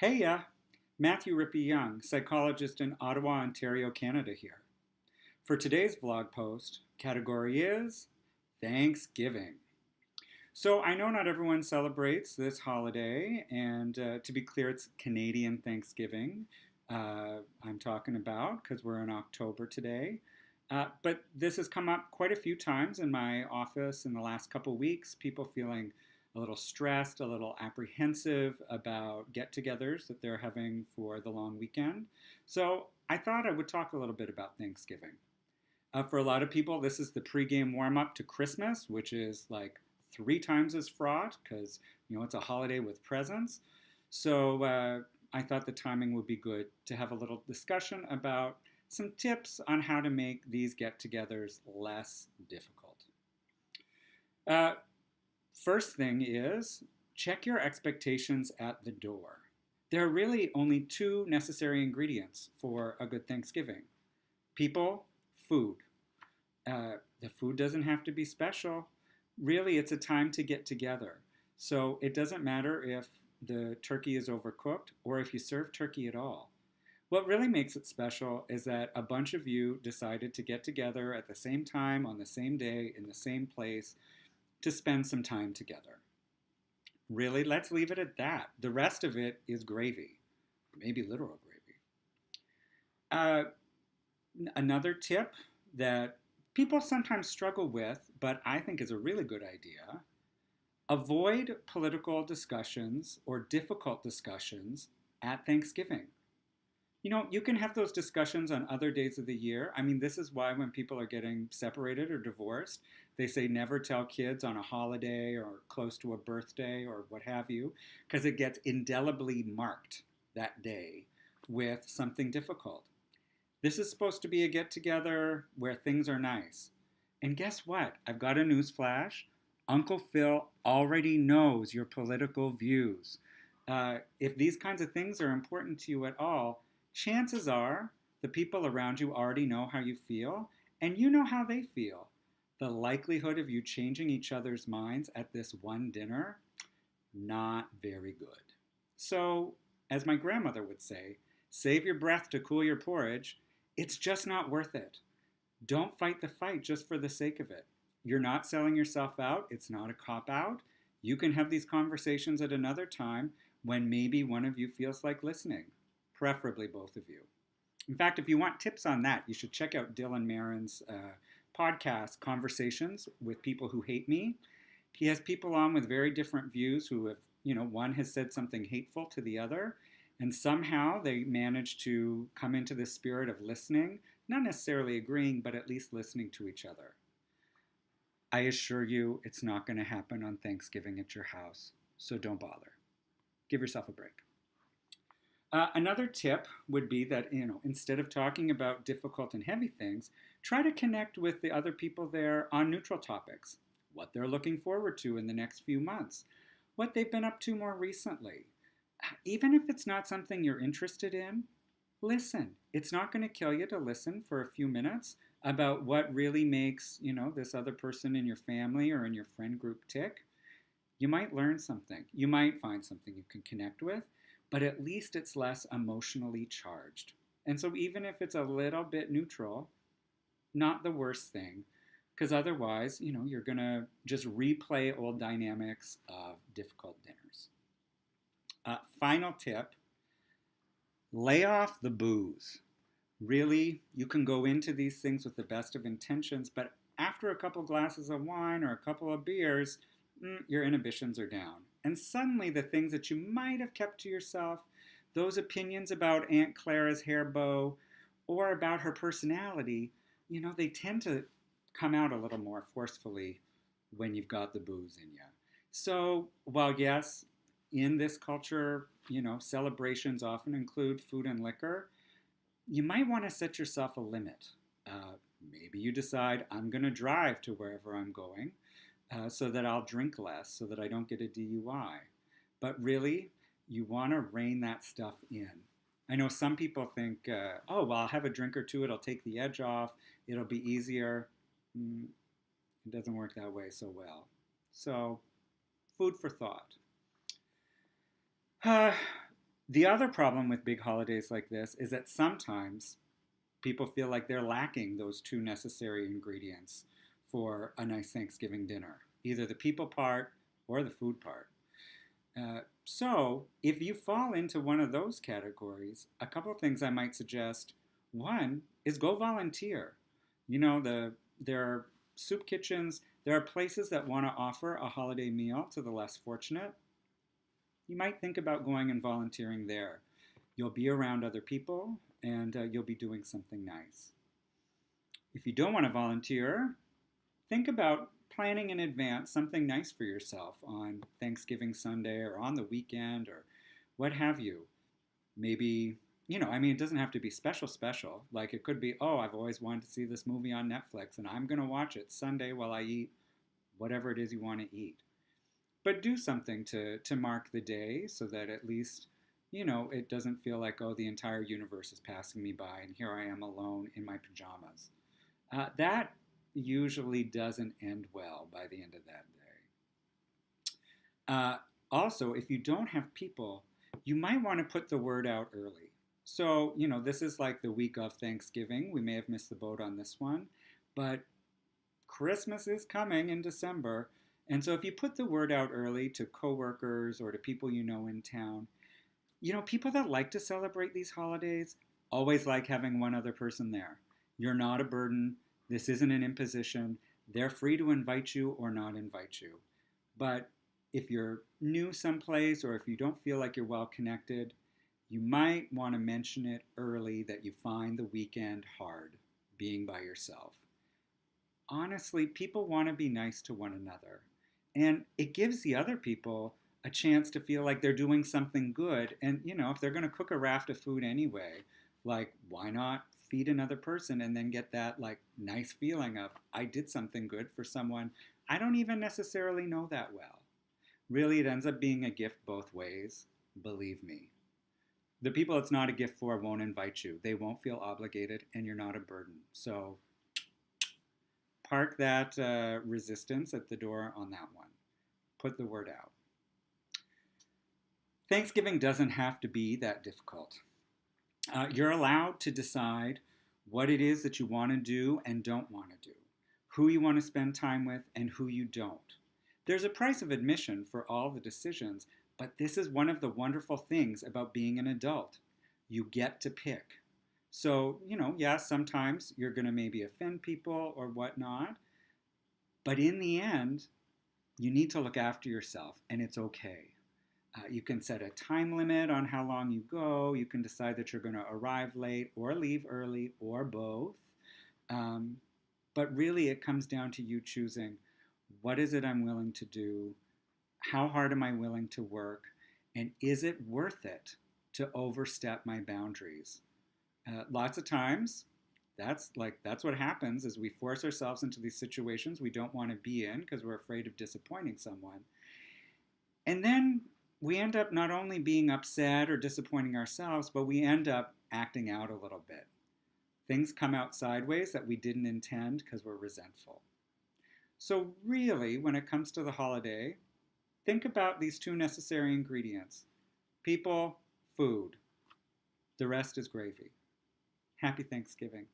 Heya, Matthew Rippey Young, psychologist in Ottawa, Ontario, Canada here. For today's vlog post, category is Thanksgiving. So I know not everyone celebrates this holiday, and to be clear, it's Canadian Thanksgiving I'm talking about because we're in October today. But this has come up quite a few times in my office in the last couple weeks, people feeling a little stressed, a little apprehensive about get togethers that they're having for the long weekend. So I thought I would talk a little bit about Thanksgiving. For a lot of people, this is the pregame warm up to Christmas, which is like three times as fraught because it's a holiday with presents. So I thought the timing would be good to have a little discussion about some tips on how to make these get-togethers less difficult. Uh, First thing is check your expectations at the door. There are really only two necessary ingredients for a good Thanksgiving: people, food. The food doesn't have to be special. Really, it's a time to get together. So it doesn't matter if the turkey is overcooked or if you serve turkey at all. What really makes it special is that a bunch of you decided to get together at the same time, on the same day, in the same place, to spend some time together. Really, let's leave it at that. The rest of it is gravy, maybe literal gravy. Uh, Another tip that people sometimes struggle with, but I think is a really good idea: avoid political discussions or difficult discussions at Thanksgiving. You can have those discussions on other days of the year. I mean, this is why when people are getting separated or divorced, they say never tell kids on a holiday or close to a birthday or what have you, because it gets indelibly marked that day with something difficult. This is supposed to be a get together where things are nice. And guess what? I've got a news flash. Uncle Phil already knows your political views. If these kinds of things are important to you at all, chances are the people around you already know how you feel, and you know how they feel. The likelihood of you changing each other's minds at this one dinner, not very good. So, as my grandmother would say, save your breath to cool your porridge. It's just not worth it. Don't fight the fight just for the sake of it. You're not selling yourself out. It's not a cop out. You can have these conversations at another time when maybe one of you feels like listening, preferably both of you. In fact, if you want tips on that, you should check out Dylan Marin's podcast, Conversations with People Who Hate Me. He has people on with very different views who have, one has said something hateful to the other, and somehow they manage to come into the spirit of listening, not necessarily agreeing, but at least listening to each other. I assure you it's not going to happen on Thanksgiving at your house, so don't bother. Give yourself a break. Another tip would be that, instead of talking about difficult and heavy things, try to connect with the other people there on neutral topics, what they're looking forward to in the next few months, what they've been up to more recently. Even if it's not something you're interested in, listen. It's not going to kill you to listen for a few minutes about what really makes, this other person in your family or in your friend group tick. You might learn something. You might find something you can connect with, but at least it's less emotionally charged. And so even if it's a little bit neutral, not the worst thing, because otherwise, you're going to just replay old dynamics of difficult dinners. Final tip: lay off the booze. Really, you can go into these things with the best of intentions, but after a couple glasses of wine or a couple of beers, your inhibitions are down. And suddenly the things that you might have kept to yourself, those opinions about Aunt Clara's hair bow or about her personality, they tend to come out a little more forcefully when you've got the booze in you. So while yes, in this culture, celebrations often include food and liquor, you might want to set yourself a limit. Maybe you decide, I'm going to drive to wherever I'm going so that I'll drink less, so that I don't get a DUI. But really, you want to rein that stuff in. I know some people think, oh, well, I'll have a drink or two, it'll take the edge off, it'll be easier. It doesn't work that way so well. So, food for thought. The other problem with big holidays like this is that sometimes people feel like they're lacking those two necessary ingredients for a nice Thanksgiving dinner, either the people part or the food part. So, if you fall into one of those categories, a couple of things I might suggest. One is go volunteer. There are soup kitchens, there are places that want to offer a holiday meal to the less fortunate. You might think about going and volunteering there. You'll be around other people and you'll be doing something nice. If you don't want to volunteer, think about planning in advance something nice for yourself on Thanksgiving Sunday or on the weekend or what have you. Maybe, it doesn't have to be special, special. Like it could be, oh, I've always wanted to see this movie on Netflix and I'm going to watch it Sunday while I eat whatever it is you want to eat. But do something to mark the day so that at least, it doesn't feel like, oh, the entire universe is passing me by and here I am alone in my pajamas. That usually doesn't end well by the end of that day. Also, if you don't have people, you might want to put the word out early. So, this is like the week of Thanksgiving. We may have missed the boat on this one, but Christmas is coming in December. And so if you put the word out early to coworkers or to people you know in town, people that like to celebrate these holidays always like having one other person there. You're not a burden. This isn't an imposition. They're free to invite you or not invite you. But if you're new someplace or if you don't feel like you're well connected, you might want to mention it early that you find the weekend hard being by yourself. Honestly, people want to be nice to one another. And it gives the other people a chance to feel like they're doing something good. And, if they're going to cook a raft of food anyway, like, why not feed another person and then get that, like, nice feeling of, I did something good for someone I don't even necessarily know that well. Really, it ends up being a gift both ways, believe me. The people it's not a gift for won't invite you. They won't feel obligated, and you're not a burden. So park that resistance at the door on that one. Put the word out. Thanksgiving doesn't have to be that difficult. You're allowed to decide what it is that you want to do and don't want to do, who you want to spend time with and who you don't. There's a price of admission for all the decisions, but this is one of the wonderful things about being an adult. You get to pick. So, sometimes you're going to maybe offend people or whatnot, but in the end, you need to look after yourself, and it's okay. You can set a time limit on how long you go. You can decide that you're going to arrive late or leave early or both. But really, it comes down to you choosing what is it I'm willing to do, how hard am I willing to work, and is it worth it to overstep my boundaries? Lots of times, that's what happens is we force ourselves into these situations we don't want to be in because we're afraid of disappointing someone. And then we end up not only being upset or disappointing ourselves, but we end up acting out a little bit. Things come out sideways that we didn't intend because we're resentful. So really, when it comes to the holiday, think about these two necessary ingredients. People, food. The rest is gravy. Happy Thanksgiving.